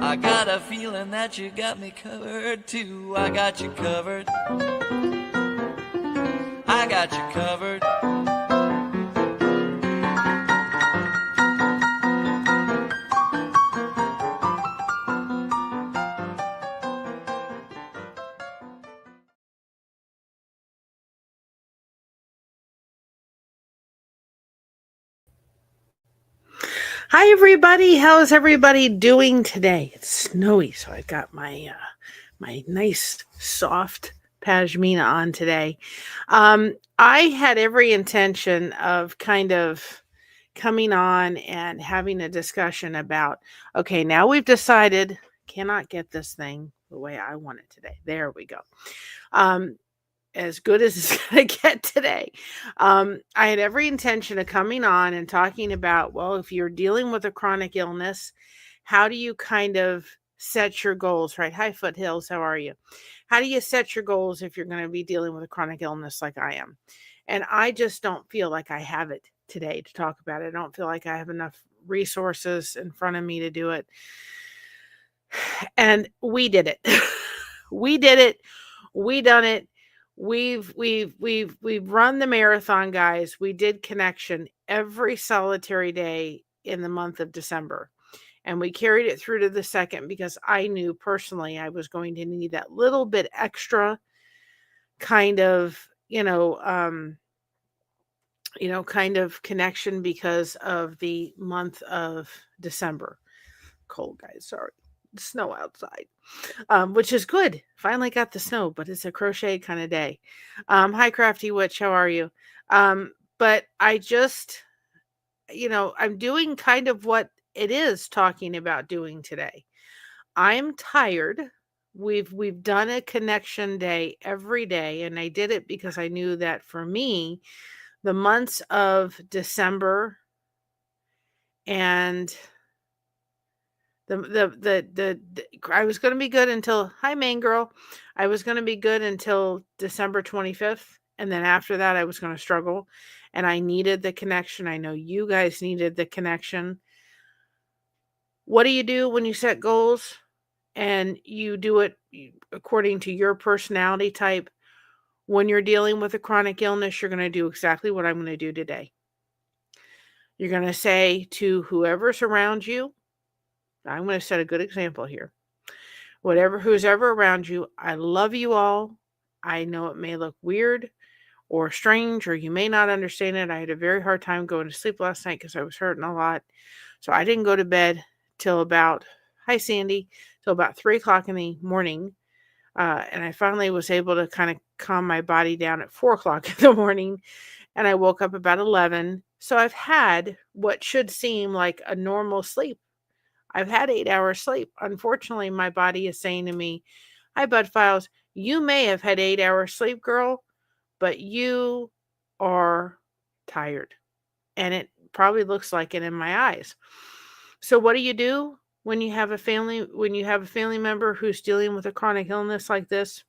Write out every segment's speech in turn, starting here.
I got a feeling that you got me covered too. I got you covered. I got you covered. Hi everybody, how's everybody doing today? It's snowy, so I've got my my nice soft pashmina on today. I had every intention of kind of coming on and having a discussion about, okay, now we've decided cannot get this thing the way I want it today. There we go. Um, as good as it's going to get today. I had every intention of coming on and talking about, well, if you're dealing with a chronic illness, how do you kind of set your goals, right? Hi, Foothills, how are you? How do you set your goals if you're going to be dealing with a chronic illness like I am? And I just don't feel like I have it today to talk about it. I don't feel like I have enough resources in front of me to do it. And we did it. We did it. We done it. We've run the marathon, guys. We did connection every solitary day in the month of December. And we carried it through to the second because I knew personally I was going to need that little bit extra kind of, kind of connection because of the month of December. Cold, guys, sorry. Snow outside, which is good. Finally got the snow, but it's a crochet kind of day. Hi, Crafty Witch. How are you? But I just, I'm doing kind of what it is talking about doing today. I'm tired. We've done a connection day every day, and I did it because I knew that for me, the months of December and the I was going to be good until, hi main girl, I was going to be good until December 25th, and then after that I was going to struggle, and I needed the connection. I know you guys needed the connection. What do you do when you set goals and you do it according to your personality type? When you're dealing with a chronic illness, you're going to do exactly what I'm going to do today. You're going to say to whoever's around you, I'm going to set a good example here. Who's ever around you, I love you all. I know it may look weird or strange, or you may not understand it. I had a very hard time going to sleep last night because I was hurting a lot. So I didn't go to bed till about, hi Sandy, till about 3:00 in the morning. And I finally was able to kind of calm my body down at 4:00 in the morning. And I woke up about 11. So I've had what should seem like a normal sleep. I've had 8 hours sleep. Unfortunately, my body is saying to me, hi, Bud Files, you may have had 8 hours sleep, girl, but you are tired. And it probably looks like it in my eyes. So what do you do when you have a family member who's dealing with a chronic illness like this?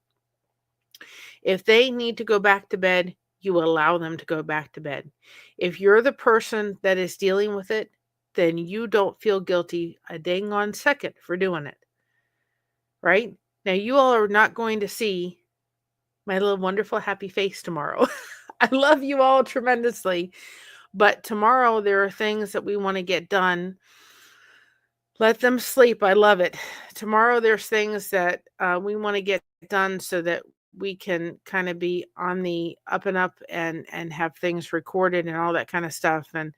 If they need to go back to bed, you allow them to go back to bed. If you're the person that is dealing with it, then you don't feel guilty a dang on second for doing it. Right? Now, you all are not going to see my little wonderful happy face tomorrow. I love you all tremendously. But tomorrow, there are things that we want to get done. Let them sleep. I love it. Tomorrow, there's things that we want to get done so that we can kind of be on the up and up and have things recorded and all that kind of stuff. And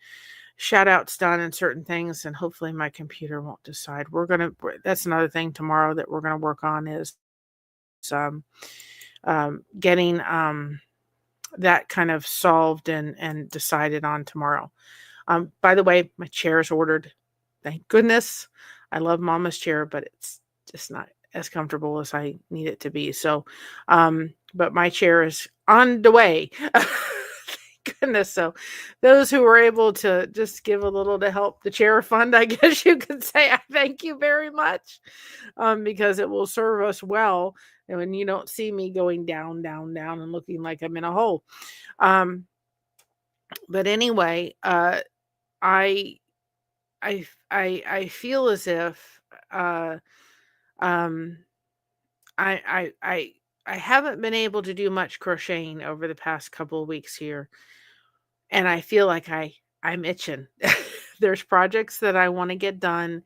shout outs done and certain things, and hopefully my computer won't decide. That's another thing tomorrow that we're gonna work on is getting that kind of solved and decided on tomorrow. By the way, my chair is ordered. Thank goodness. I love Mama's chair, but it's just not as comfortable as I need it to be. So, but my chair is on the way. Goodness. So those who were able to just give a little to help the chair fund, I guess you could say, I thank you very much, because it will serve us well. And when you don't see me going down, down, down and looking like I'm in a hole. But anyway, I feel as if Uh, um, I I I I haven't been able to do much crocheting over the past couple of weeks here, and I feel like I'm itching. There's projects that I want to get done.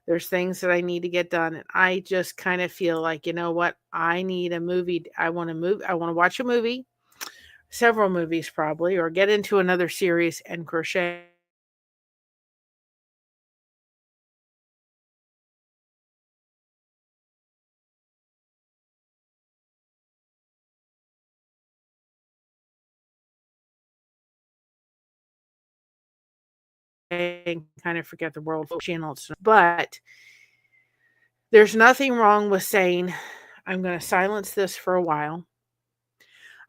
There's things that I need to get done, and I just kind of feel like, you know what? I need a movie. I want to watch a movie, several movies probably, or get into another series and crochet. And kind of forget the world channels. But there's nothing wrong with saying, I'm going to silence this for a while.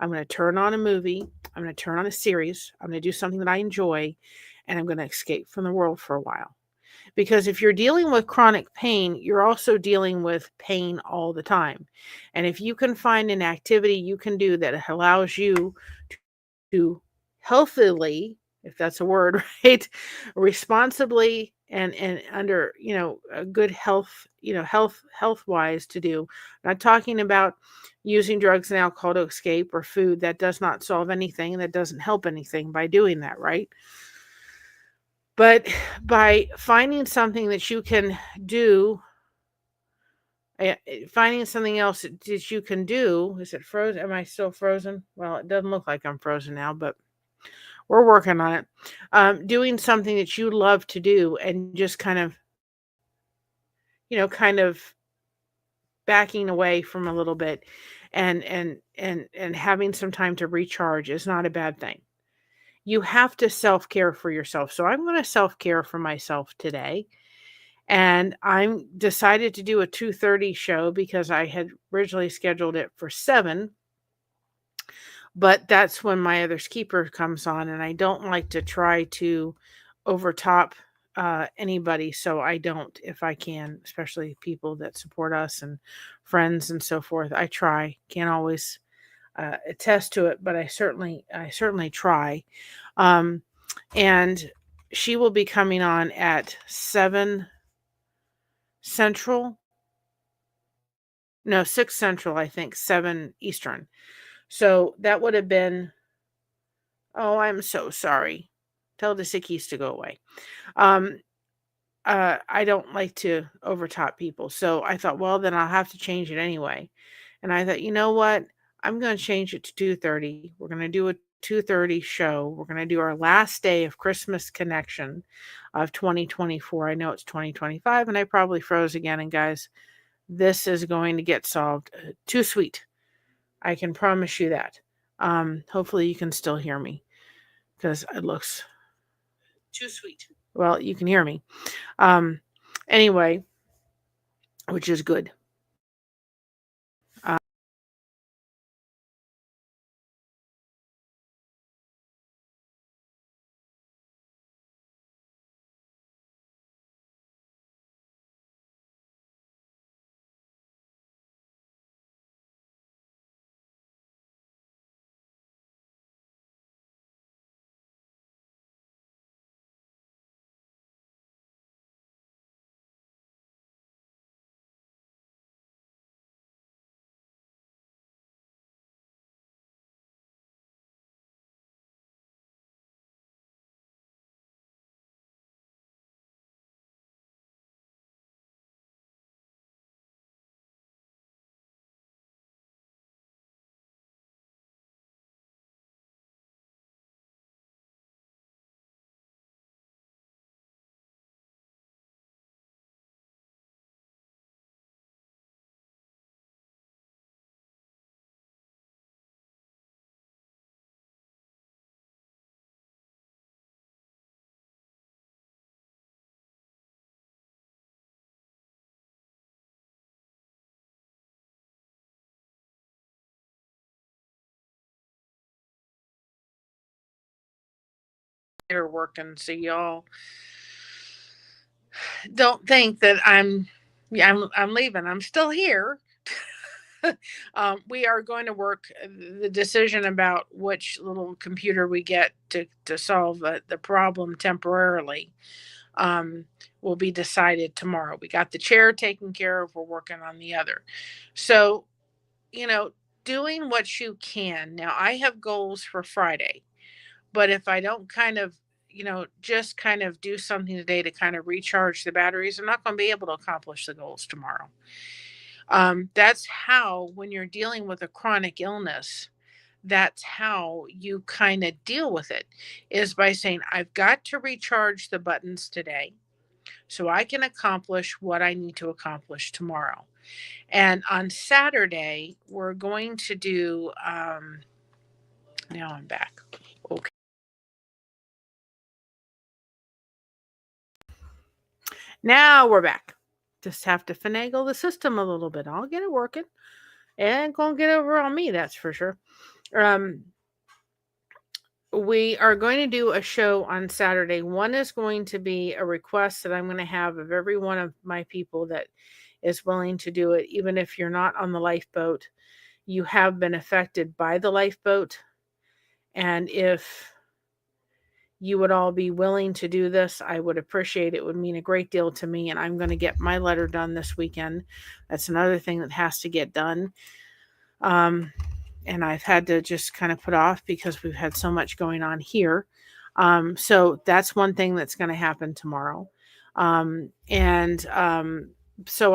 I'm going to turn on a movie. I'm going to turn on a series. I'm going to do something that I enjoy, and I'm going to escape from the world for a while. Because if you're dealing with chronic pain, you're also dealing with pain all the time. And if you can find an activity you can do that allows you to healthily, if that's a word, right, responsibly and under, a good health, health wise to do. Not talking about using drugs and alcohol to escape or food. That does not solve anything. That doesn't help anything by doing that, right? But by finding something that you can do, finding something else that you can do. Is it frozen? Am I still frozen? Well, it doesn't look like I'm frozen now, but we're working on it. Doing something that you love to do and just kind of backing away from a little bit and having some time to recharge is not a bad thing. You have to self-care for yourself. So I'm going to self-care for myself today. And I'm decided to do a 2:30 show because I had originally scheduled it for 7, but that's when my other keeper comes on, and I don't like to try to overtop anybody, so I don't if I can, especially people that support us and friends and so forth. I try, can't always attest to it, but I certainly try. Um, and she will be coming on at 7 Central. No, 6 Central, I think, 7 Eastern. So that would have been, oh, I'm so sorry. Tell the sickies to go away. Um, I don't like to overtop people. So I thought, well, then I'll have to change it anyway. And I thought, you know what? I'm going to change it to 2:30. We're going to do a 2:30 show. We're going to do our last day of Christmas Connection of 2024. I know it's 2025 and I probably froze again. And guys, this is going to get solved. Too sweet. I can promise you that. Hopefully you can still hear me because it looks too sweet. Well, you can hear me. Um, anyway, which is good. Uh, Here working, so y'all don't think that yeah, I'm leaving. I'm still here. We are going to work the decision about which little computer we get to solve the problem temporarily. will be decided tomorrow. We got the chair taken care of. We're working on the other. So, doing what you can. Now, I have goals for Friday, but if I don't kind of, just kind of do something today to kind of recharge the batteries, I'm not going to be able to accomplish the goals tomorrow. That's how, when you're dealing with a chronic illness, that's how you kind of deal with it, is by saying, I've got to recharge the buttons today so I can accomplish what I need to accomplish tomorrow. And on Saturday, we're going to do, now I'm back. Okay. Now we're back. Just have to finagle the system a little bit. I'll get it working. It ain't gonna get over on me, that's for sure. We are going to do a show on Saturday. One is going to be a request that I'm going to have of every one of my people that is willing to do it. Even if you're not on the lifeboat, you have been affected by the lifeboat. And if you would all be willing to do this, I would appreciate it. It would mean a great deal to me. And I'm going to get my letter done this weekend. That's another thing that has to get done. And I've had to just kind of put off because we've had so much going on here. So that's one thing that's going to happen tomorrow. So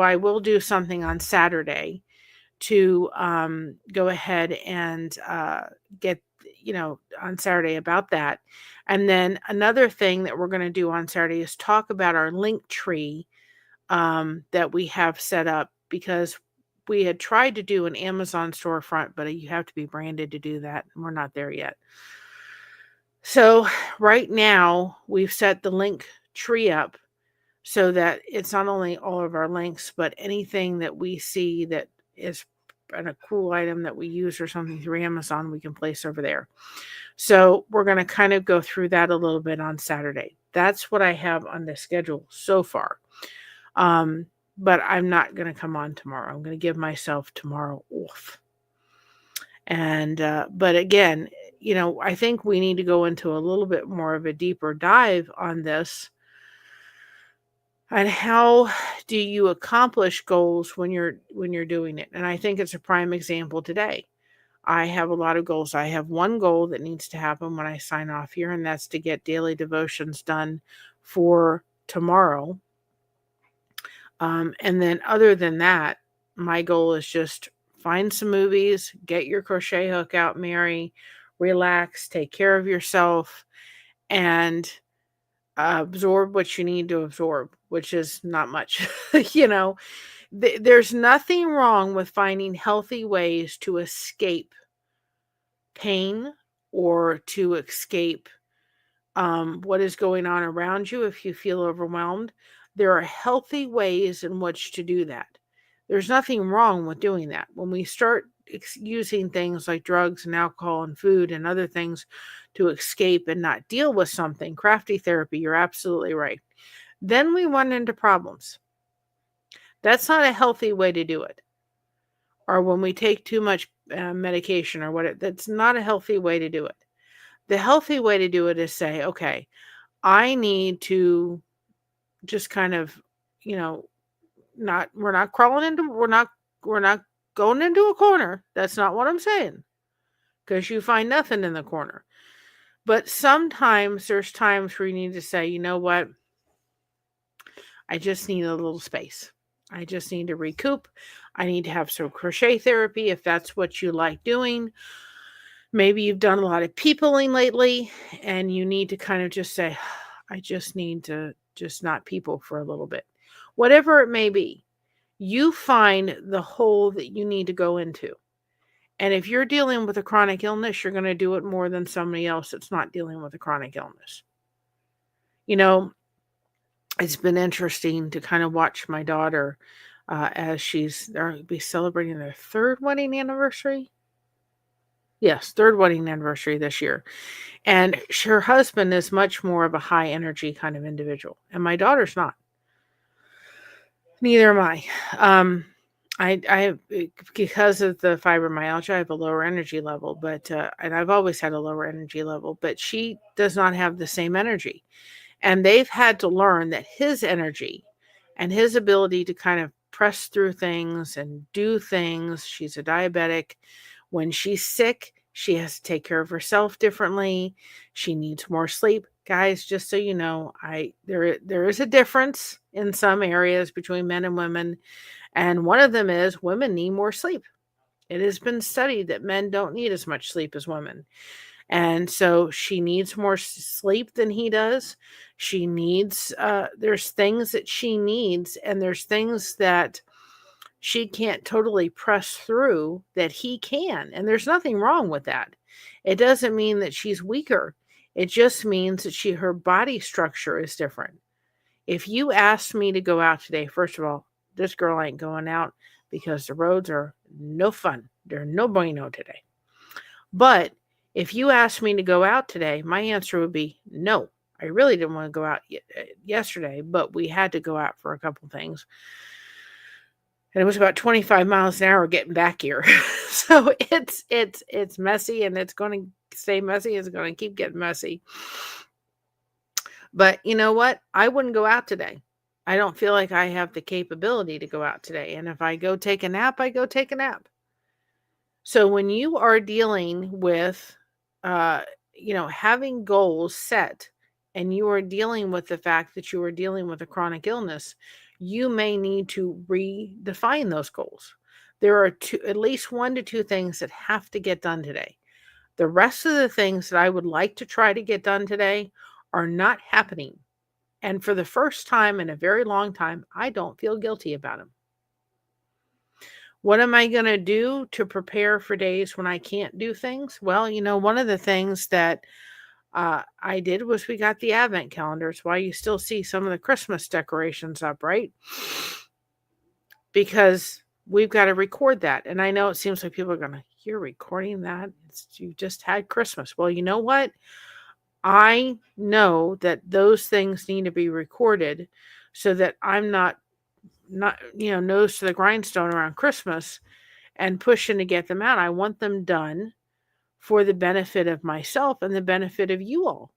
I will do something on Saturday to go ahead and get, on Saturday about that. And then another thing that we're going to do on Saturday is talk about our link tree that we have set up, because we had tried to do an Amazon storefront, but you have to be branded to do that. And we're not there yet. So right now we've set the link tree up so that it's not only all of our links, but anything that we see that is a cool item that we use or something through Amazon, we can place over there. So we're going to kind of go through that a little bit on Saturday. That's what I have on the schedule so far. But I'm not going to come on tomorrow. I'm going to give myself tomorrow off. And, but again, I think we need to go into a little bit more of a deeper dive on this. And how do you accomplish goals when you're doing it? And I think it's a prime example today. I have a lot of goals. I have one goal that needs to happen when I sign off here, and that's to get daily devotions done for tomorrow. And then other than that, my goal is just find some movies, get your crochet hook out, Mary, relax, take care of yourself, and absorb what you need to absorb, which is not much. There's nothing wrong with finding healthy ways to escape pain or to escape what is going on around you. If you feel overwhelmed, there are healthy ways in which to do that. There's nothing wrong with doing that. When we start using things like drugs and alcohol and food and other things to escape and not deal with something, crafty therapy, you're absolutely right, then we run into problems. That's not a healthy way to do it. Or when we take too much medication or whatever, that's not a healthy way to do it. The healthy way to do it is say, okay, I need to just kind of, we're not going into a corner. That's not what I'm saying. Because you find nothing in the corner. But sometimes there's times where you need to say, you know what? I just need a little space. I just need to recoup. I need to have some crochet therapy if that's what you like doing. Maybe you've done a lot of peopling lately and you need to kind of just say, I just need to just not people for a little bit. Whatever it may be, you find the hole that you need to go into. And if you're dealing with a chronic illness, you're going to do it more than somebody else that's not dealing with a chronic illness. It's been interesting to kind of watch my daughter as they'll be celebrating their third wedding anniversary. Yes, third wedding anniversary this year. And her husband is much more of a high energy kind of individual. And my daughter's not. Neither am I. I because of the fibromyalgia, I have a lower energy level, but and I've always had a lower energy level, but she does not have the same energy. And they've had to learn that his energy and his ability to kind of press through things and do things, she's a diabetic. When she's sick, she has to take care of herself differently. She needs more sleep. Guys, just so you know, there is a difference in some areas between men and women, and one of them is women need more sleep. It has been studied that men don't need as much sleep as women. And so she needs more sleep than he does. She needs, there's things that she needs, and there's things that she can't totally press through that he can. And there's nothing wrong with that. It doesn't mean that she's weaker. It just means that her body structure is different. If you asked me to go out today, first of all, this girl ain't going out because the roads are no fun. They're no bueno today. But if you asked me to go out today, my answer would be no. I really didn't want to go out yesterday, but we had to go out for a couple things. And it was about 25 miles an hour getting back here. So it's messy, and it's going to stay messy. It's going to keep getting messy. But you know what? I wouldn't go out today. I don't feel like I have the capability to go out today. And if I go take a nap, I go take a nap. So when you are dealing with, having goals set, and you are dealing with the fact that you are dealing with a chronic illness, you may need to redefine those goals. There are at least 1 to 2 things that have to get done today. The rest of the things that I would like to try to get done today are not happening. And for the first time in a very long time, I don't feel guilty about them. What am I going to do to prepare for days when I can't do things? Well, one of the things that I did was we got the advent calendars. Why you still see some of the Christmas decorations up, right? Because we've got to record that. And I know it seems like people are going to, you're recording that? You just had Christmas. Well, you know what? I know that those things need to be recorded so that I'm not nose to the grindstone around Christmas and pushing to get them out. I want them done for the benefit of myself and the benefit of you all.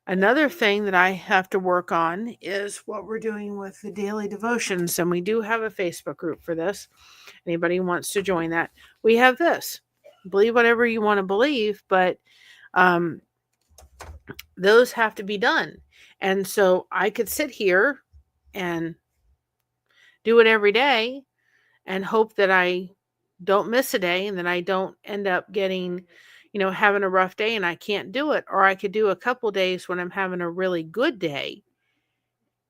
Another thing that I have to work on is what we're doing with the daily devotions. And we do have a Facebook group for this. Anybody wants to join that? We have this. Believe whatever you want to believe, but those have to be done. And so I could sit here and do it every day and hope that I don't miss a day and that I don't end up getting, having a rough day and I can't do it. Or I could do a couple days when I'm having a really good day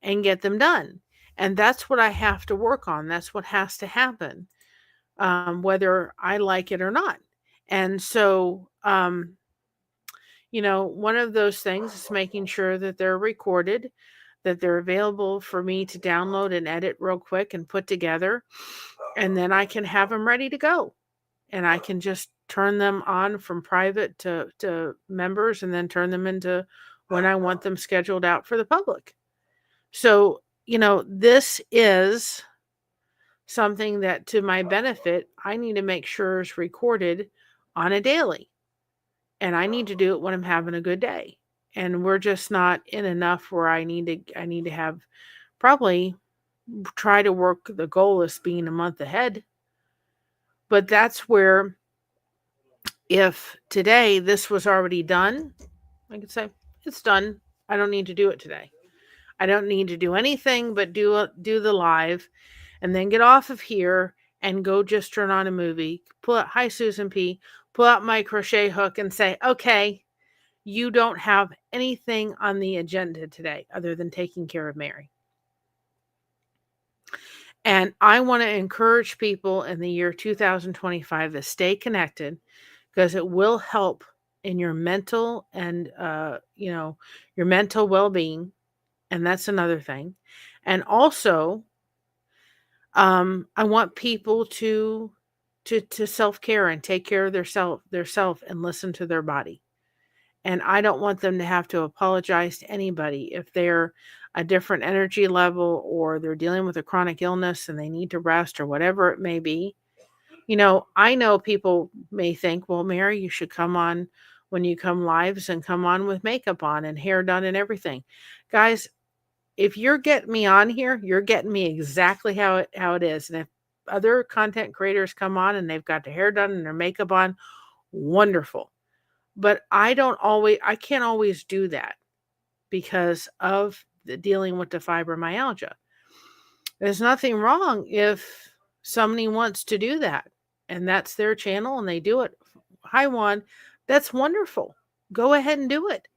and get them done. And that's what I have to work on. That's what has to happen, whether I like it or not. And so, one of those things is making sure that they're recorded, that they're available for me to download and edit real quick and put together. And then I can have them ready to go. And I can just turn them on from private to members and then turn them into when I want them scheduled out for the public. So, this is something that to my benefit, I need to make sure is recorded on a daily. And I need to do it when I'm having a good day. And we're just not in enough where I need to have probably try to work the goal as being a month ahead. But that's where if today this was already done, I could say it's done. I don't need to do it today. I don't need to do anything but do the live and then get off of here and go just turn on a movie, pull out, hi Susan P, pull out my crochet hook and say, okay, you don't have anything on the agenda today other than taking care of Mary. And I want to encourage people in the year 2025 to stay connected because it will help in your mental and, your mental well-being. And that's another thing. And also, I want people to self-care and take care of their self and listen to their body. And I don't want them to have to apologize to anybody if they're a different energy level or they're dealing with a chronic illness and they need to rest or whatever it may be. I know people may think, well, Mary, you should come on when you come lives and come on with makeup on and hair done and everything. Guys, if you're getting me on here, you're getting me exactly how it is. And if other content creators come on and they've got their hair done and their makeup on, wonderful. But I can't always do that because of the dealing with the fibromyalgia. There's nothing wrong if somebody wants to do that and that's their channel and they do it. Hi, Juan. That's wonderful. Go ahead and do it.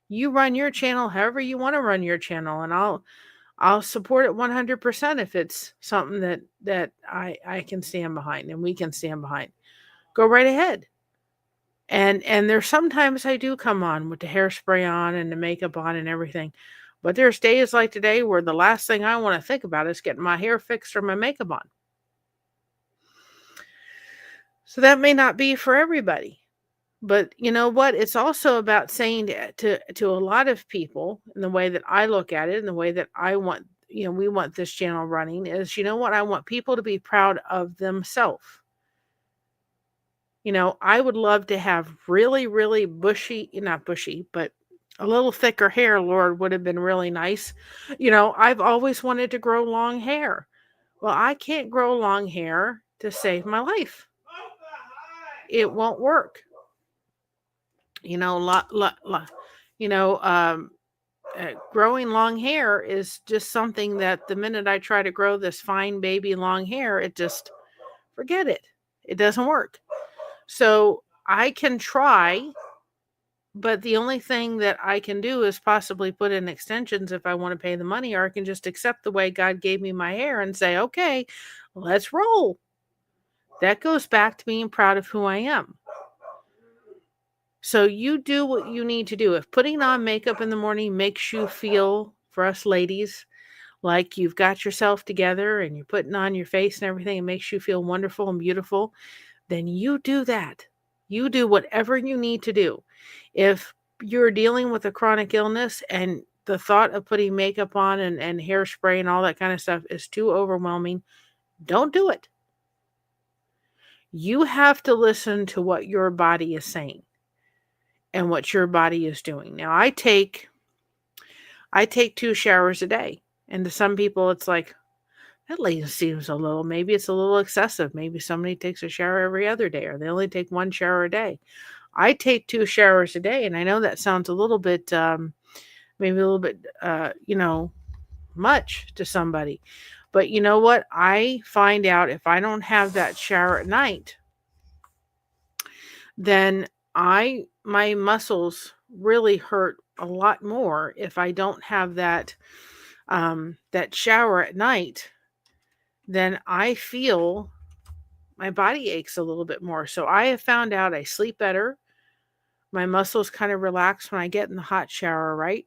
You run your channel however you want to run your channel, and I'll support it 100% if it's something that I can stand behind and we can stand behind. Go right ahead. And there's sometimes I do come on with the hairspray on and the makeup on and everything. But there's days like today where the last thing I want to think about is getting my hair fixed or my makeup on. So that may not be for everybody. But you know what? It's also about saying to a lot of people, in the way that I look at it, and the way that I want, we want this channel running is, you know what? I want people to be proud of themselves. I would love to have really, really bushy, not bushy, but a little thicker hair, Lord, would have been really nice. I've always wanted to grow long hair. Well, I can't grow long hair to save my life. It won't work. Growing long hair is just something that the minute I try to grow this fine baby long hair, it just, forget it. It doesn't work. So I can try, but the only thing that I can do is possibly put in extensions if I want to pay the money, or I can just accept the way God gave me my hair and say, okay, let's roll. That goes back to being proud of who I am. So you do what you need to do. If putting on makeup in the morning makes you feel, for us ladies, like you've got yourself together and you're putting on your face and everything, it makes you feel wonderful and beautiful, then you do that. You do whatever you need to do. If you're dealing with a chronic illness and the thought of putting makeup on and hairspray and all that kind of stuff is too overwhelming, don't do it. You have to listen to what your body is saying and what your body is doing. Now, I take 2 showers a day. And to some people, it's like, that lady seems maybe it's a little excessive. Maybe somebody takes a shower every other day, or they only take 1 shower a day. I take 2 showers a day. And I know that sounds a little bit, maybe a little bit, much to somebody. But you know what? I find out if I don't have that shower at night, then my muscles really hurt a lot more if I don't have that shower at night. Then I feel my body aches a little bit more. So I have found out I sleep better. My muscles kind of relax when I get in the hot shower, right?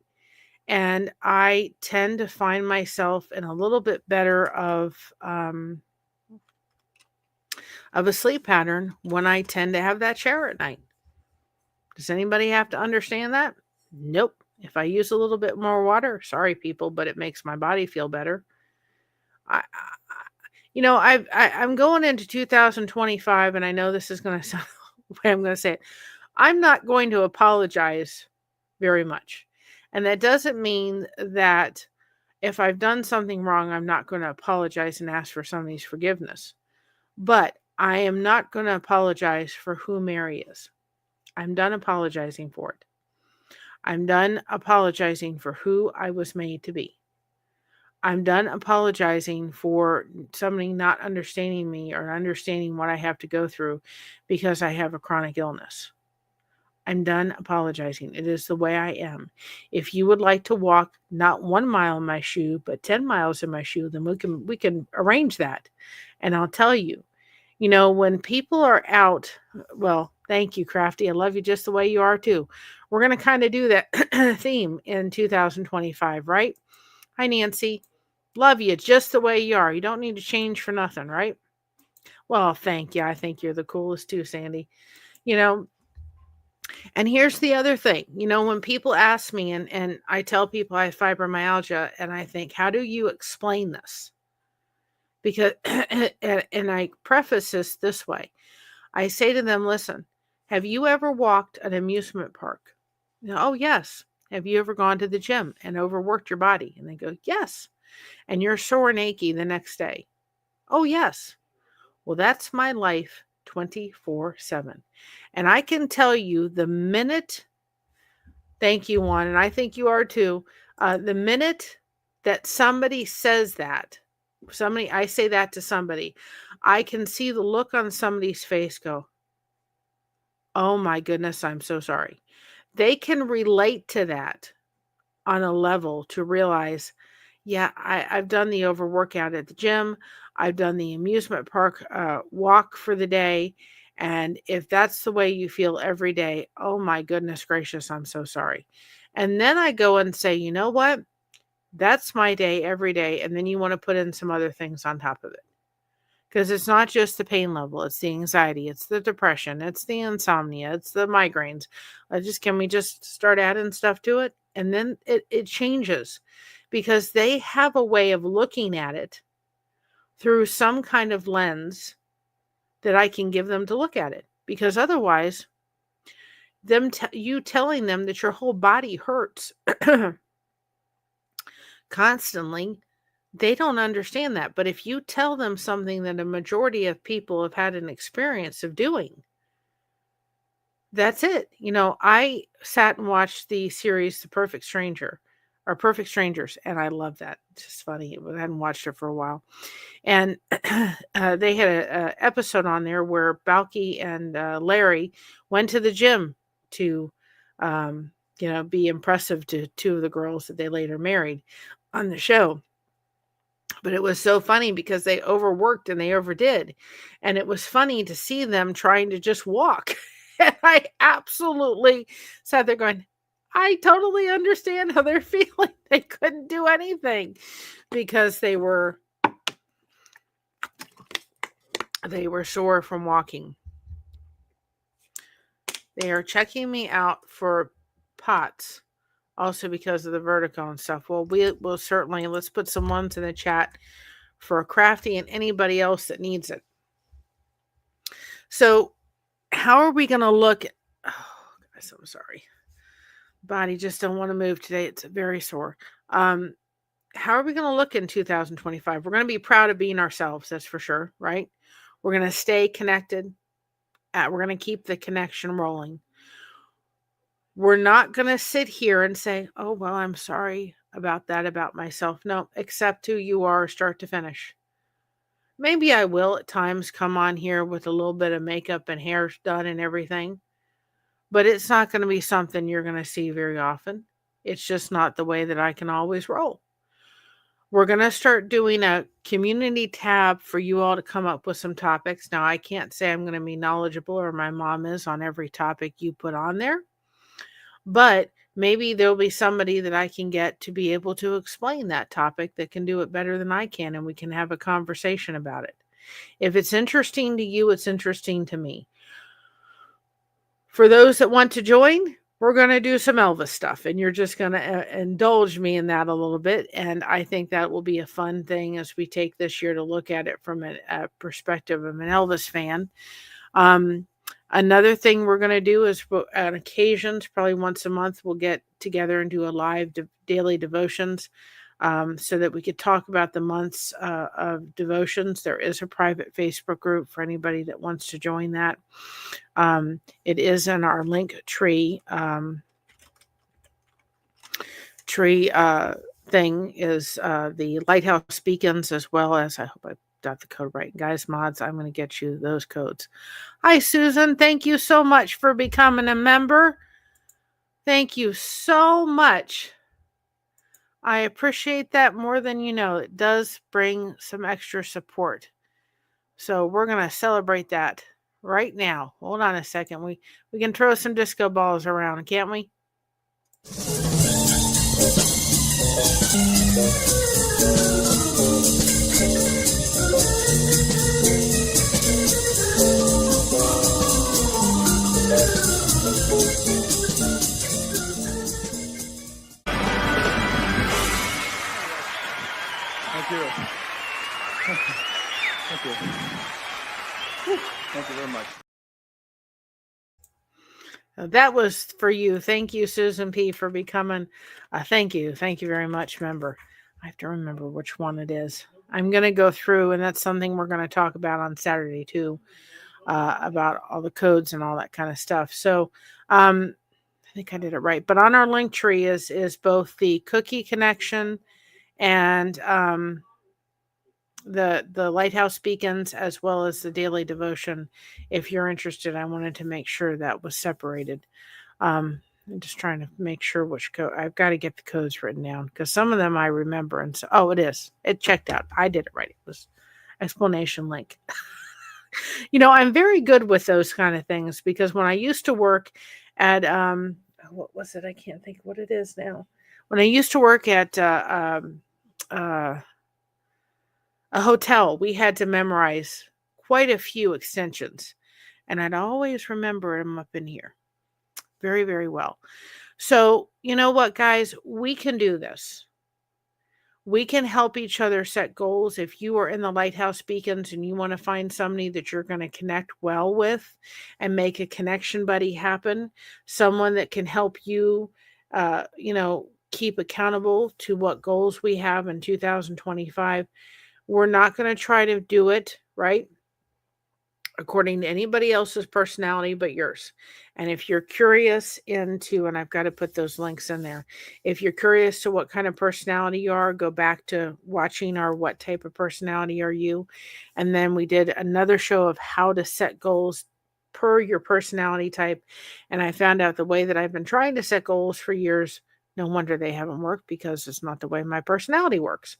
And I tend to find myself in a little bit better of a sleep pattern when I tend to have that shower at night. Does anybody have to understand that? Nope. If I use a little bit more water, sorry people, but it makes my body feel better. I'm going into 2025, and I know this is going to sound the way I'm going to say it. I'm not going to apologize very much. And that doesn't mean that if I've done something wrong, I'm not going to apologize and ask for somebody's forgiveness. But I am not going to apologize for who Mary is. I'm done apologizing for it. I'm done apologizing for who I was made to be. I'm done apologizing for somebody not understanding me or understanding what I have to go through because I have a chronic illness. I'm done apologizing. It is the way I am. If you would like to walk not 1 mile in my shoe, but 10 miles in my shoe, then we can arrange that. And I'll tell you, when people are out, well, thank you, Crafty. I love you just the way you are too. We're going to kind of do that theme in 2025, right? Hi, Nancy. Love you just the way you are. You don't need to change for nothing, right? Well, thank you. I think you're the coolest too, Sandy. And here's the other thing. When people ask me and I tell people I have fibromyalgia, and I think, how do you explain this? Because, and I preface this way. I say to them, listen, Have you ever walked an amusement park? Oh, yes. Have you ever gone to the gym and overworked your body? And they go, yes. And you're sore and achy the next day. Oh, yes. Well, that's my life 24/7. And I can tell you the minute, thank you, Juan, and I think you are too, the minute that somebody says that, I say that to somebody, I can see the look on somebody's face go, oh my goodness, I'm so sorry. They can relate to that on a level to realize, yeah, I've done the overworkout at the gym. I've done the amusement park walk for the day. And if that's the way you feel every day, oh my goodness gracious, I'm so sorry. And then I go and say, you know what? That's my day every day. And then you want to put in some other things on top of it. Because it's not just the pain level, it's the anxiety, it's the depression, it's the insomnia, it's the migraines. Can we just start adding stuff to it? And then it changes because they have a way of looking at it through some kind of lens that I can give them to look at it. Because otherwise, you telling them that your whole body hurts constantly, they don't understand that. But if you tell them something that a majority of people have had an experience of doing, that's it. I sat and watched the series The Perfect Stranger or Perfect Strangers, and I love that. It's just funny. I hadn't watched it for a while. And they had an episode on there where Balky and Larry went to the gym to, be impressive to two of the girls that they later married on the show. But it was so funny because they overworked and they overdid. And it was funny to see them trying to just walk. And I absolutely sat there going, I totally understand how they're feeling. They couldn't do anything because they were sore from walking. They are checking me out for pots. Also because of the vertigo and stuff. Well, we'll certainly, let's put some ones in the chat for Crafty and anybody else that needs it. So how are we going to look? Oh, guys, I'm sorry. Body just don't want to move today. It's very sore. How are we going to look in 2025? We're going to be proud of being ourselves. That's for sure. Right. We're going to stay connected. We're going to keep the connection rolling. We're not going to sit here and say, oh, well, I'm sorry about that, about myself. No, accept who you are, start to finish. Maybe I will at times come on here with a little bit of makeup and hair done and everything, but it's not going to be something you're going to see very often. It's just not the way that I can always roll. We're going to start doing a community tab for you all to come up with some topics. Now, I can't say I'm going to be knowledgeable, or my mom is, on every topic you put on there. But maybe there'll be somebody that I can get to be able to explain that topic that can do it better than I can, and we can have a conversation about it. If it's interesting to you, it's interesting to me. For those that want to join, we're going to do some Elvis stuff, and you're just going to indulge me in that a little bit. And I think that will be a fun thing as we take this year to look at it from a perspective of an Elvis fan. Another thing we're going to do is on occasions, probably once a month, we'll get together and do a live daily devotions so that we could talk about the months of devotions. There is a private Facebook group for anybody that wants to join that. It is in our link tree. Thing is the Lighthouse Beacons, as well as, I hope I got the code right. Guys, mods, I'm going to get you those codes. Hi, Susan. Thank you so much for becoming a member. Thank you so much. I appreciate that more than you know. It does bring some extra support. So we're going to celebrate that right now. Hold on a second. We can throw some disco balls around, can't we? Thank you. Thank you. Thank you very much. That was for you. Thank you, Susan P, for becoming thank you. Thank you very much, member. I have to remember which one it is. I'm going to go through, and that's something we're going to talk about on Saturday too, about all the codes and all that kind of stuff. So I think I did it right. But on our link tree is both the cookie connection and the lighthouse beacons, as well as the daily devotion. If you're interested, I wanted to make sure that was separated. I'm just trying to make sure which code. I've got to get the codes written down because some of them I remember. And so, oh, it is. It checked out. I did it right. It was explanation link. I'm very good with those kind of things because when I used to work at what was it? I can't think what it is now. When I used to work at a hotel, we had to memorize quite a few extensions, and I'd always remember them up in here very, very well. So, you know what, guys? We can do this. We can help each other set goals. If you are in the Lighthouse Beacons and you want to find somebody that you're going to connect well with and make a connection buddy happen, someone that can help you, keep accountable to what goals we have in 2025, we're not going to try to do it, right, according to anybody else's personality but yours. And if you're curious into, and I've got to put those links in there, if you're curious to what kind of personality you are, go back to watching our What Type of Personality Are You? And then we did another show of how to set goals per your personality type. And I found out the way that I've been trying to set goals for years, no wonder they haven't worked, because it's not the way my personality works.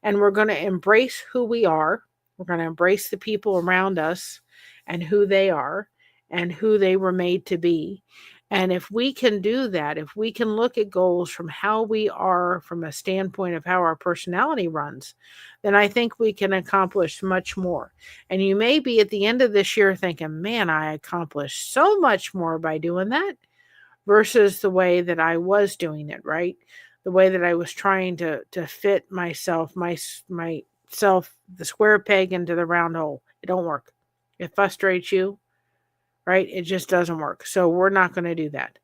And we're going to embrace who we are. We're going to embrace the people around us and who they are and who they were made to be. And if we can do that, if we can look at goals from how we are, from a standpoint of how our personality runs, then I think we can accomplish much more. And you may be at the end of this year thinking, man, I accomplished so much more by doing that versus the way that I was doing it, right? The way that I was trying to fit myself, myself, the square peg into the round hole. It don't work. It frustrates you, right? It just doesn't work. So we're not going to do that.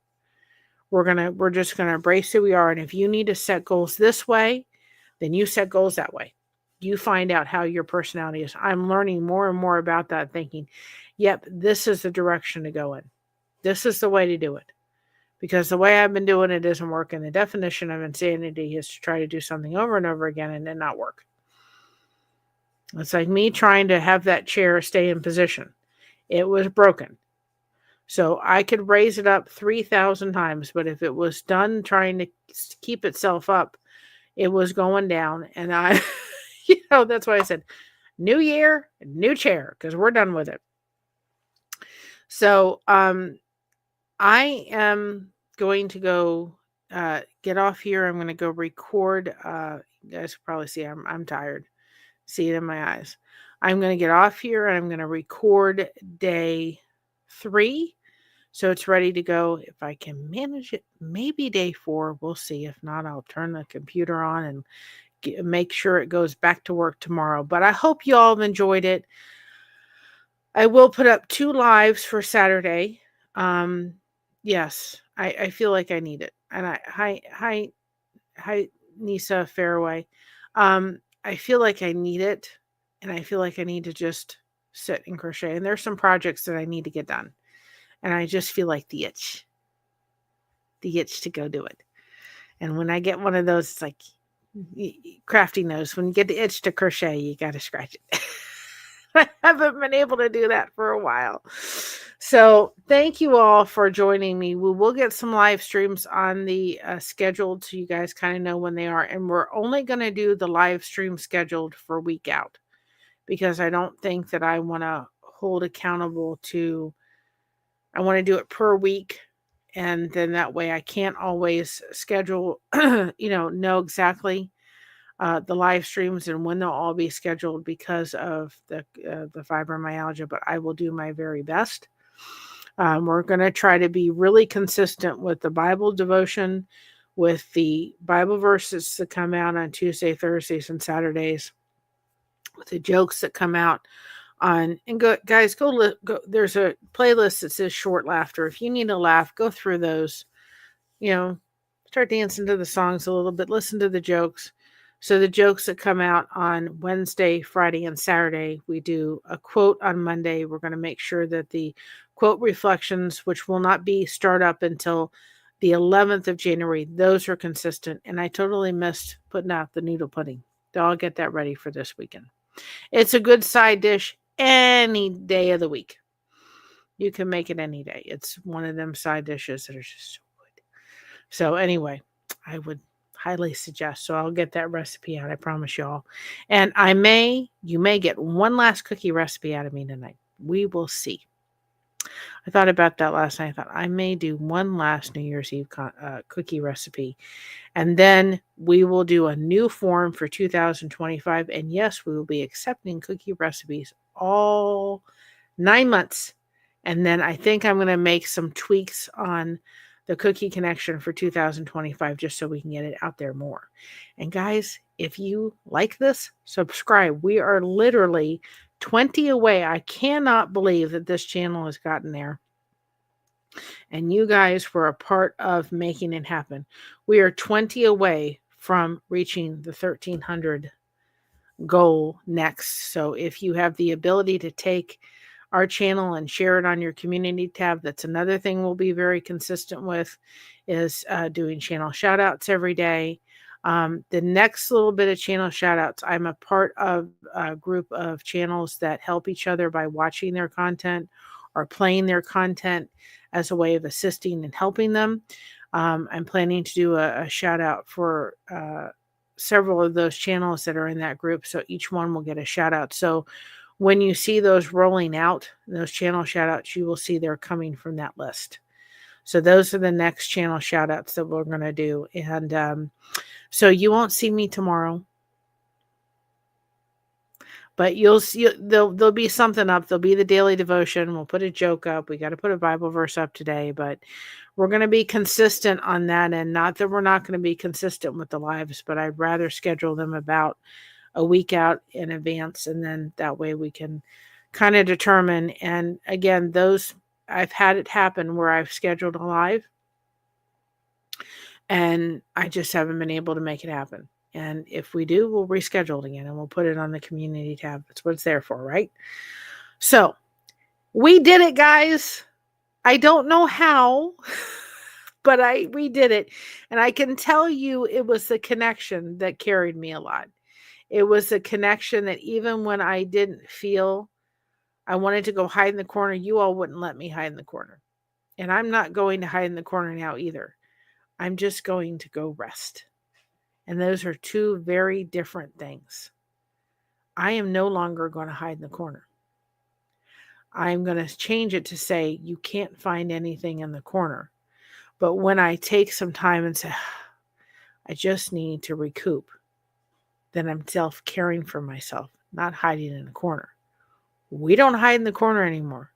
We're just going to embrace who we are. And if you need to set goals this way, then you set goals that way. You find out how your personality is. I'm learning more and more about that, thinking, yep, this is the direction to go in. This is the way to do it. Because the way I've been doing it isn't working. The definition of insanity is to try to do something over and over again and then not work. It's like me trying to have that chair stay in position. It was broken. So I could raise it up 3,000 times, but if it was done trying to keep itself up, it was going down. And I, that's why I said, new year, new chair, because we're done with it. So I am going to go get off here. I'm going to go record. You guys can probably see I'm tired. See it in my eyes. I'm going to get off here and I'm going to record day 3. So it's ready to go. If I can manage it, maybe day 4. We'll see. If not, I'll turn the computer on and make sure it goes back to work tomorrow. But I hope you all have enjoyed it. I will put up 2 lives for Saturday. Yes, I feel like I need it. And hi, Nisa Fairway. I feel like I need it, and I feel like I need to just sit and crochet. And there's some projects that I need to get done, and I just feel like the itch to go do it. And when I get one of those, it's like Crafty knows, when you get the itch to crochet, you got to scratch it. I haven't been able to do that for a while. So thank you all for joining me. We will get some live streams on the scheduled, so you guys kind of know when they are. And we're only going to do the live stream scheduled for a week out, because I don't think that I want to hold accountable to, I want to do it per week. And then that way I can't always schedule, know exactly the live streams and when they'll all be scheduled because of the fibromyalgia, but I will do my very best. We're going to try to be really consistent with the Bible devotion, with the Bible verses that come out on Tuesday, Thursdays, and Saturdays, with the jokes that come out on, and go, guys, go, there's a playlist that says short laughter. If you need a laugh, go through those, start dancing to the songs a little bit, listen to the jokes. So the jokes that come out on Wednesday, Friday, and Saturday, we do a quote on Monday. We're going to make sure that the quote reflections, which will not be start up until the 11th of January, those are consistent. And I totally missed putting out the noodle pudding. So I'll get that ready for this weekend. It's a good side dish any day of the week. You can make it any day. It's one of them side dishes that are just so good. So anyway, I would highly suggest. So I'll get that recipe out. I promise y'all. And you may get one last cookie recipe out of me tonight. We will see. I thought about that last night. I thought I may do one last New Year's Eve cookie recipe. And then we will do a new form for 2025. And yes, we will be accepting cookie recipes all 9 months. And then I think I'm going to make some tweaks on the cookie connection for 2025 just so we can get it out there more. And guys, if you like this, subscribe. We are literally 20 away. I cannot believe that this channel has gotten there. And you guys were a part of making it happen. We are 20 away from reaching the 1,300 goal next. So if you have the ability to take our channel and share it on your community tab, that's another thing we'll be very consistent with, is doing channel shout outs every day. The next little bit of channel shout outs, I'm a part of a group of channels that help each other by watching their content or playing their content as a way of assisting and helping them. I'm planning to do a shout out for several of those channels that are in that group. So each one will get a shout out. So when you see those rolling out, those channel shout outs, you will see they're coming from that list. So those are the next channel shout outs that we're going to do. And so you won't see me tomorrow, but you'll see, there'll be something up. There'll be the daily devotion. We'll put a joke up. We got to put a Bible verse up today, but we're going to be consistent on that. And not that we're not going to be consistent with the lives, but I'd rather schedule them about a week out in advance. And then that way we can kind of determine. And again, those, I've had it happen where I've scheduled a live and I just haven't been able to make it happen. And if we do, we'll reschedule it again and we'll put it on the community tab. That's what it's there for, right? So we did it, guys. I don't know how, but we did it. And I can tell you it was the connection that carried me a lot. It was a connection that even when I didn't feel I wanted to go hide in the corner, you all wouldn't let me hide in the corner. And I'm not going to hide in the corner now either. I'm just going to go rest. And those are two very different things. I am no longer going to hide in the corner. I'm going to change it to say, you can't find anything in the corner. But when I take some time and say, I just need to recoup, then I'm self-caring for myself, not hiding in a corner. We don't hide in the corner anymore.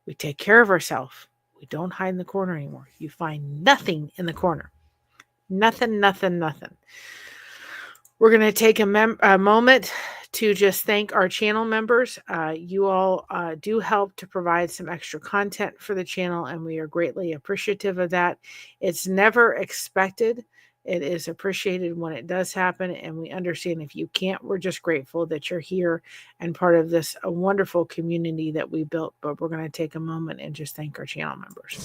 We take care of ourselves. We don't hide in the corner anymore. You find nothing in the corner. Nothing, nothing, nothing. We're going to take a moment to just thank our channel members. You all do help to provide some extra content for the channel, and we are greatly appreciative of that. It's never expected. It is appreciated when it does happen, and we understand if you can't, we're just grateful that you're here and part of this a wonderful community that we built. But we're going to take a moment and just thank our channel members.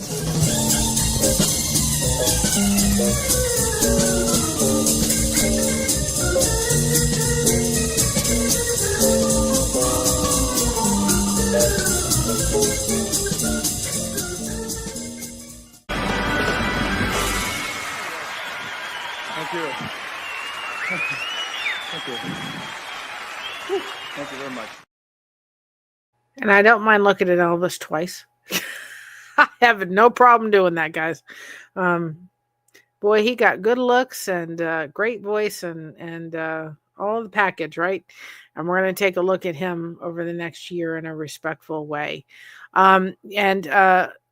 Thank you. Thank you. Thank you very much. And I don't mind looking at Elvis twice. I have no problem doing that, guys. Boy, he got good looks and great voice and all the package, right? And we're going to take a look at him over the next year in a respectful way. And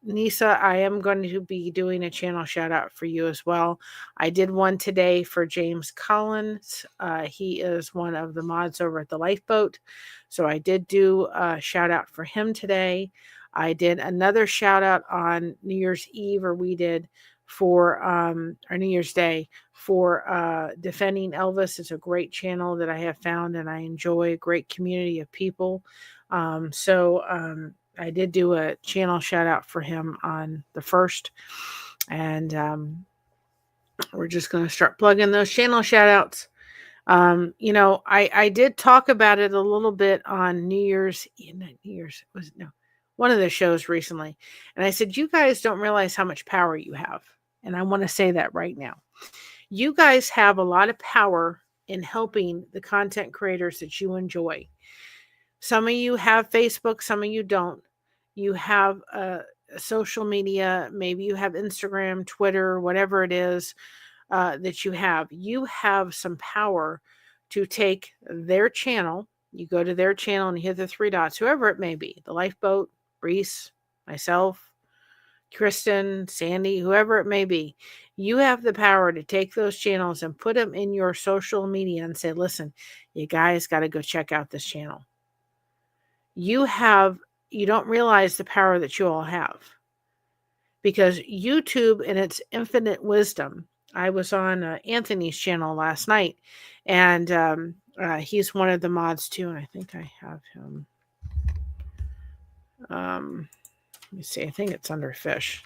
Nisa, I am going to be doing a channel shout out for you as well. I did one today for James Collins. He is one of the mods over at the Lifeboat. So I did do a shout out for him today. I did another shout out on New Year's Eve, or we did for our New Year's Day for Defending Elvis. It's a great channel that I have found and I enjoy, a great community of people. I did do a channel shout out for him on the 1st. And we're just going to start plugging those channel shout outs. I did talk about it a little bit on one of the shows recently. And I said, you guys don't realize how much power you have. And I want to say that right now. You guys have a lot of power in helping the content creators that you enjoy. Some of you have Facebook, some of you don't. You have social media, maybe you have Instagram, Twitter, whatever it is that you have. You have some power to take their channel. You go to their channel and hit the 3 dots, whoever it may be, the Lifeboat, Reese, myself, Kristen, Sandy, whoever it may be. You have the power to take those channels and put them in your social media and say, listen, you guys got to go check out this channel. You don't realize the power that you all have, because YouTube in its infinite wisdom, I was on Anthony's channel last night, and he's one of the mods too, and I think I have him. Let me see, I think it's under Fish.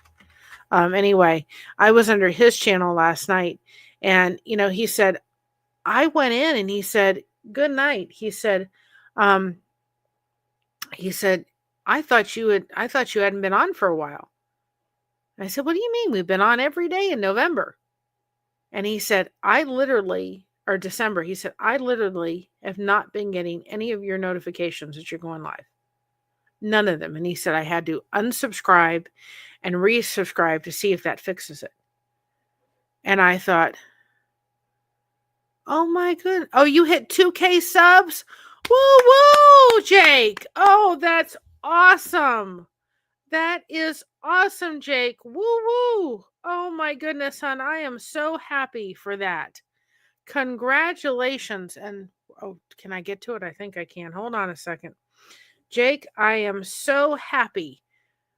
Anyway, I was under his channel last night, and he said, I went in and he said, good night. He said, I thought you hadn't been on for a while. And I said, what do you mean? We've been on every day in November. And he said, December. He said, I literally have not been getting any of your notifications that you're going live. None of them. And he said, I had to unsubscribe and resubscribe to see if that fixes it. And I thought, oh my goodness. Oh, you hit 2K subs? Woo woo, Jake. Oh, that's awesome. That is awesome, Jake. Woo woo. Oh my goodness, hon. I am so happy for that. Congratulations. And can I get to it? I think I can. Hold on a second. Jake, I am so happy.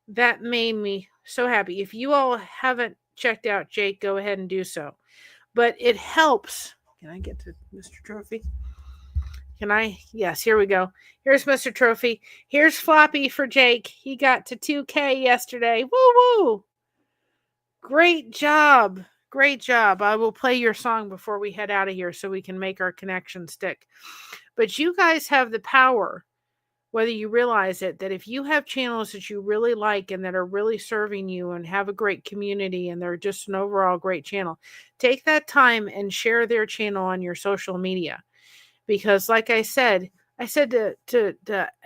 That made me so happy. If you all haven't checked out Jake, go ahead and do so. But it helps. Can I get to Mr. Trophy? Yes, here we go. Here's Mr. Trophy. Here's Floppy for Jake. He got to 2K yesterday. Woo woo. Great job. Great job. I will play your song before we head out of here so we can make our connection stick. But you guys have the power, whether you realize it, that if you have channels that you really like and that are really serving you and have a great community and they're just an overall great channel, take that time and share their channel on your social media. Because like I said to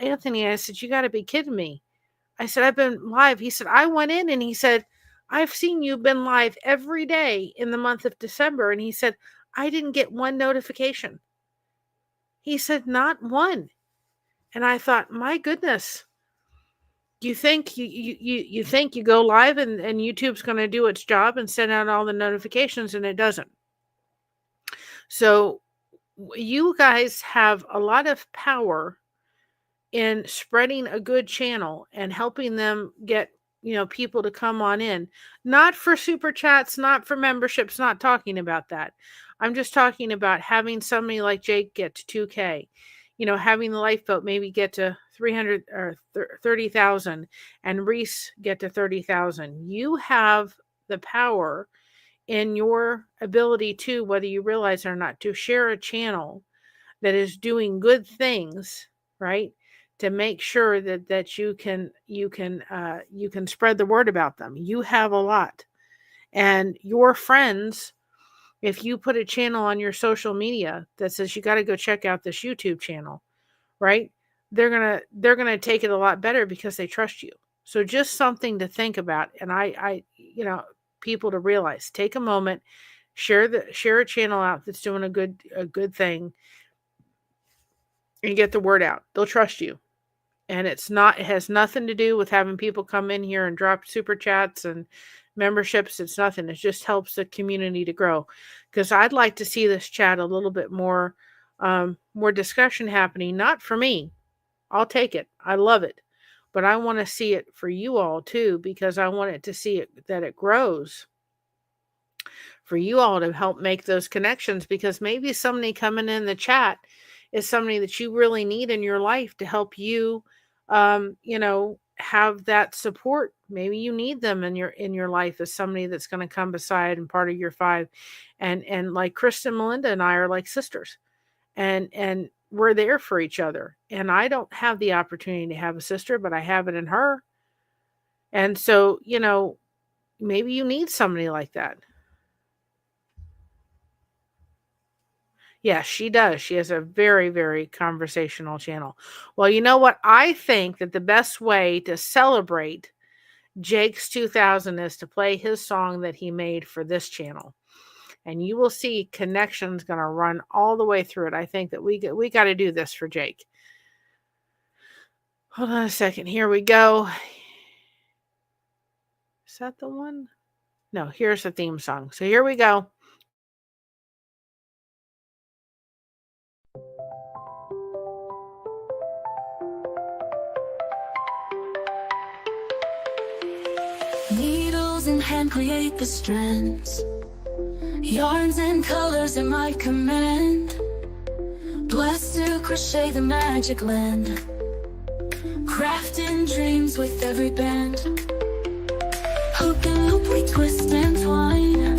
Anthony, I said, you got to be kidding me. I said, I've been live. He said, I went in and he said, I've seen you've been live every day in the month of December. And he said, I didn't get one notification. He said, not one. And I thought, my goodness, you think you think you go live and YouTube's going to do its job and send out all the notifications, and it doesn't. So you guys have a lot of power in spreading a good channel and helping them get, people to come on in. Not for super chats, not for memberships, not talking about that. I'm just talking about having somebody like Jake get to 2K. Having the Lifeboat maybe get to 300 or 30,000 and Reese get to 30,000. You have the power in your ability to, whether you realize it or not, to share a channel that is doing good things, right? To make sure that you can spread the word about them. You have a lot. And your friends, if you put a channel on your social media that says you got to go check out this YouTube channel, right? They're going to take it a lot better because they trust you. So just something to think about. And I people to realize, take a moment, share a channel out that's doing a good thing and get the word out. They'll trust you. And it has nothing to do with having people come in here and drop super chats and memberships. It's nothing. It just helps the community to grow. Because I'd like to see this chat a little bit more, more discussion happening. Not for me. I'll take it. I love it. But I want to see it for you all too, because I want it to see it that it grows. For you all to help make those connections, because maybe somebody coming in the chat is somebody that you really need in your life to help you, have that support. Maybe you need them in your life as somebody that's going to come beside and part of your 5. And like Kristen, Melinda, and I are like sisters, and we're there for each other. And I don't have the opportunity to have a sister, but I have it in her. And so, maybe you need somebody like that. Yes, she does. She has a very, very conversational channel. Well, you know what? I think that the best way to celebrate Jake's 2000 is to play his song that he made for this channel. And you will see connections going to run all the way through it. I think that we got to do this for Jake. Hold on a second. Here we go. Is that the one? No, here's the theme song. So here we go. Needles in hand create the strands. Yarns and colors at my command. Blessed to crochet the magic land. Crafting dreams with every band. Hook and loop we twist and twine.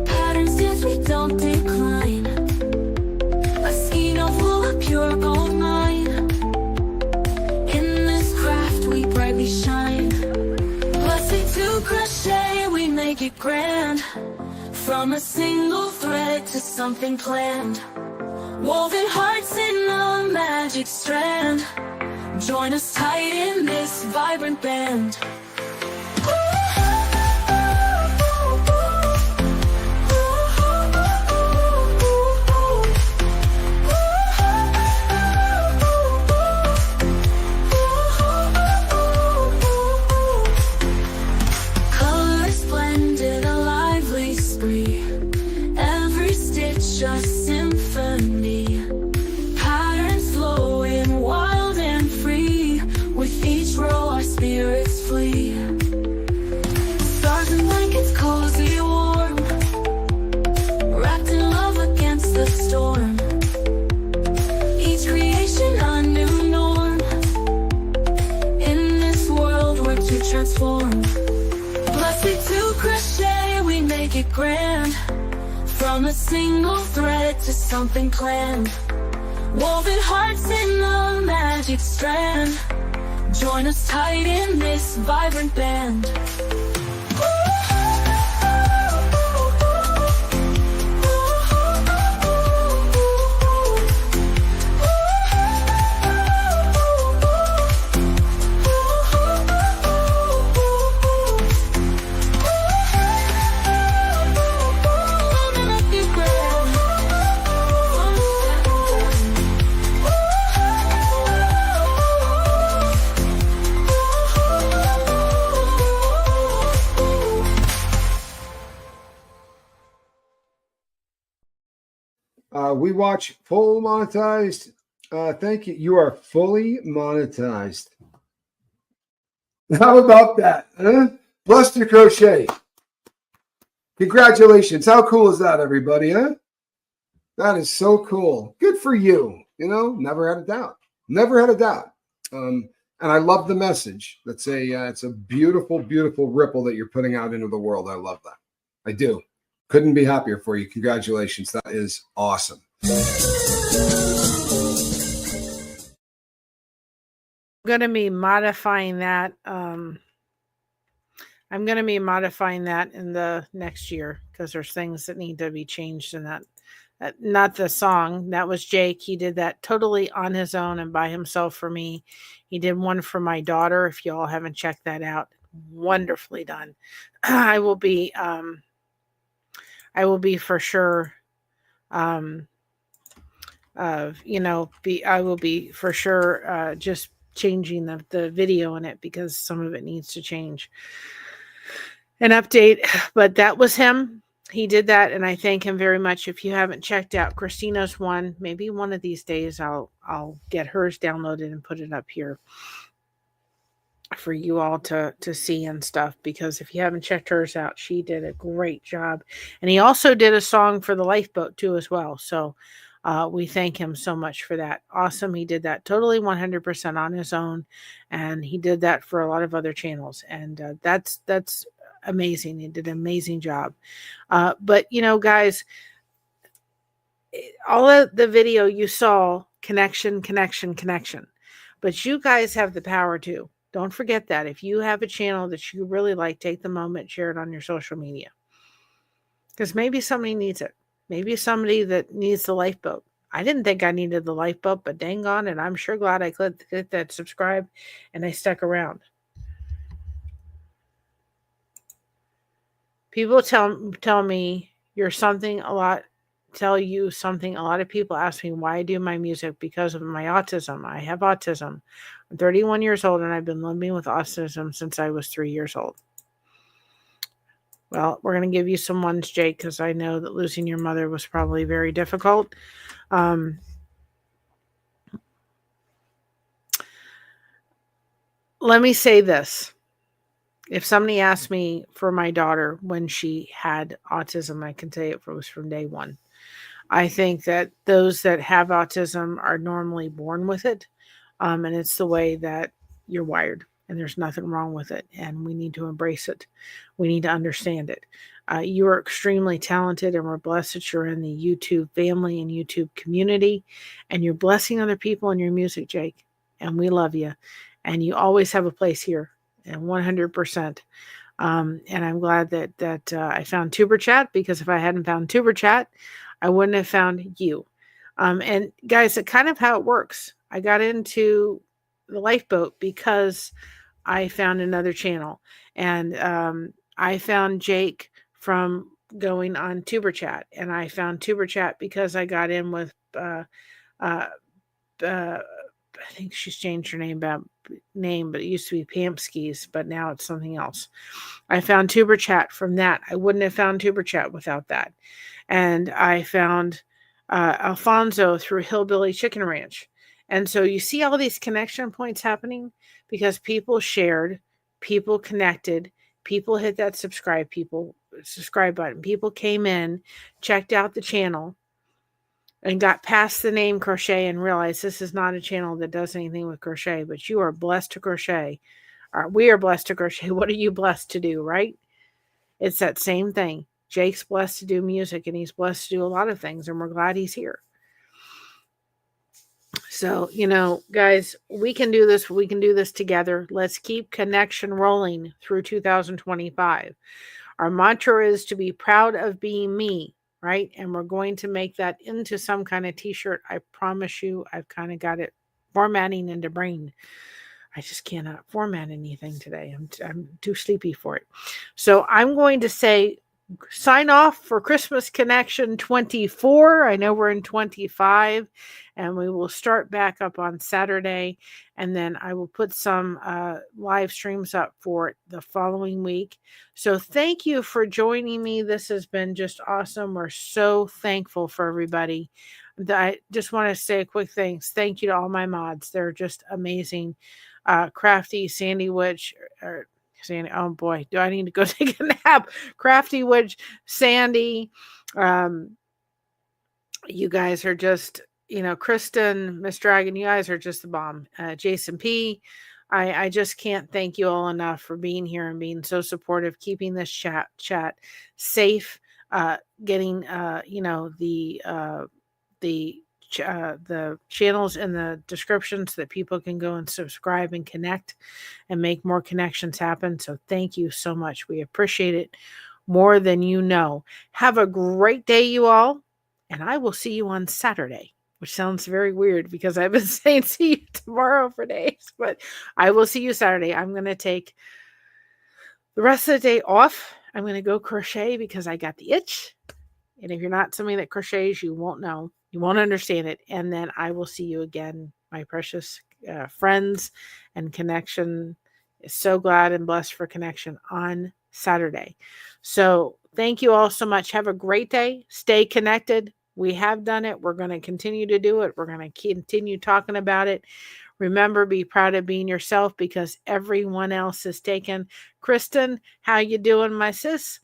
Patterns dance we don't decline. A skein of wool, a pure gold mine. In this craft we brightly shine. Blessed to crochet, we make it grand. From a single thread to something planned. Woven hearts in a magic strand. Join us tight in this vibrant band. Colors blended, a lively spree. Every stitch a symphony. Patterns flowing wild and free. With each row our spirits flee. Stars and blankets cozy warm. Wrapped in love against the storm. Each creation a new norm. In this world we're to transform. Blessed to crochet, we make it grand. From a single thread to something planned. Woven hearts in a magic strand. Join us tight in this vibrant band. We watch full monetized. Thank you. You are fully monetized. How about that? Huh? Blessed to crochet. Congratulations. How cool is that, everybody? Huh? That is so cool. Good for you. Never had a doubt. Never had a doubt. And I love the message. It's a beautiful, beautiful ripple that you're putting out into the world. I love that. I do. Couldn't be happier for you. Congratulations. That is awesome. I'm going to be modifying that. I'm going to be modifying that in the next year because there's things that need to be changed in that. Not the song. That was Jake. He did that totally on his own and by himself for me. He did one for my daughter. If you all haven't checked that out, wonderfully done. I will be for sure I will be for sure just changing the video in it because some of it needs to change and update. But that was him. He did that, and I thank him very much. If you haven't checked out Christina's one, maybe one of these days I'll get hers downloaded and put it up here for you all to see and stuff, because if you haven't checked hers out, she did a great job. And he also did a song for the lifeboat too as well. So we thank him so much for that. Awesome. He did that totally 100% on his own, and he did that for a lot of other channels, and that's amazing. He did an amazing job. But guys, all of the video you saw, connection, but you guys have the power too. Don't forget that. If you have a channel that you really like, take the moment, share it on your social media. Because maybe somebody needs it. Maybe somebody that needs the lifeboat. I didn't think I needed the lifeboat, but dang on, and I'm sure glad I clicked that subscribe and I stuck around. People tell me you're something a lot. Tell you something. A lot of people ask me why I do my music because of my autism. I have autism. I'm 31 years old, and I've been living with autism since I was 3 years old. Well, we're going to give you some ones, Jake, because I know that losing your mother was probably very difficult. Let me say this. If somebody asked me for my daughter when she had autism, I can say it was from day one. I think that those that have autism are normally born with it. And it's the way that you're wired, and there's nothing wrong with it. And we need to embrace it. We need to understand it. You are extremely talented, and we're blessed that you're in the YouTube family and YouTube community, and you're blessing other people in your music, Jake. And we love you. And you always have a place here, and 100%. And I'm glad that I found Tuber Chat, because if I hadn't found Tuber Chat, I wouldn't have found you. And guys, it's kind of how it works. I got into the lifeboat because I found another channel, and I found Jake from going on Tuber Chat, and I found Tuber Chat because I got in with I think she's changed her name, but it used to be Pampskis, but now it's something else. I found Tuber Chat from that. I wouldn't have found Tuber Chat without that. And I found Alfonso through Hillbilly Chicken Ranch. And so you see all these connection points happening because people shared, people connected, people hit that subscribe button. People came in, checked out the channel, and got past the name crochet and realized this is not a channel that does anything with crochet, but you are blessed to crochet. We are blessed to crochet. What are you blessed to do, right? It's that same thing. Jake's blessed to do music, and he's blessed to do a lot of things, and we're glad he's here. So, guys, we can do this. We can do this together. Let's keep connection rolling through 2025. Our mantra is to be proud of being me, right? And we're going to make that into some kind of t-shirt. I promise you, I've kind of got it formatting into brain. I just cannot format anything today. I'm too sleepy for it. So I'm going to say, sign off for Christmas Connection 24. I know we're in 25, and we will start back up on Saturday, and then I will put some live streams up for the following week. So thank you for joining me. This has been just awesome. We're so thankful for everybody. I just want to say a quick thanks. Thank you to all my mods. They're just amazing. Crafty, Sandy Witch, Sandy, oh boy, do I need to go take a nap? Crafty Witch, Sandy, you guys are just, Kristen, Miss Dragon, you guys are just the bomb. Jason P, I just can't thank you all enough for being here and being so supportive, keeping this chat safe, getting, the channels in the description so that people can go and subscribe and connect and make more connections happen. So thank you so much. We appreciate it more than you know. Have a great day, you all. And I will see you on Saturday, which sounds very weird because I've been saying see you tomorrow for days, but I will see you Saturday. I'm going to take the rest of the day off. I'm going to go crochet because I got the itch. And if you're not somebody that crochets, you won't know. You won't understand it. And then I will see you again, my precious friends and connection. So glad and blessed for connection on Saturday. So thank you all so much. Have a great day. Stay connected. We have done it. We're going to continue to do it. We're going to continue talking about it. Remember, be proud of being yourself because everyone else is taken. Kristen, how you doing, my sis?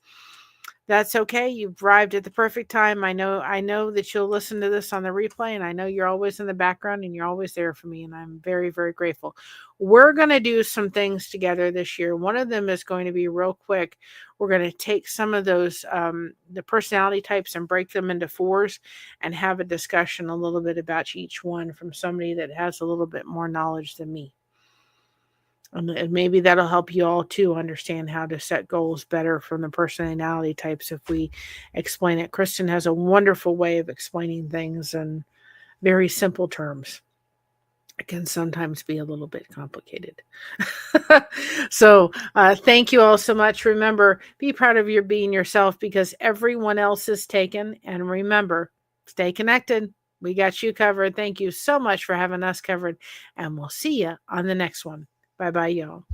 That's okay. You've arrived at the perfect time. I know that you'll listen to this on the replay, and I know you're always in the background and you're always there for me, and I'm very, very grateful. We're going to do some things together this year. One of them is going to be real quick. We're going to take some of those, the personality types and break them into 4s and have a discussion a little bit about each one from somebody that has a little bit more knowledge than me. And maybe that'll help you all too understand how to set goals better from the personality types if we explain it. Kristen has a wonderful way of explaining things in very simple terms. It can sometimes be a little bit complicated. So thank you all so much. Remember, be proud of your being yourself because everyone else is taken. And remember, stay connected. We got you covered. Thank you so much for having us covered. And we'll see you on the next one. Bye-bye, y'all.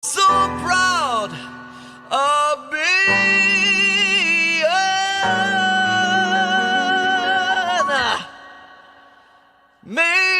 So proud of being me.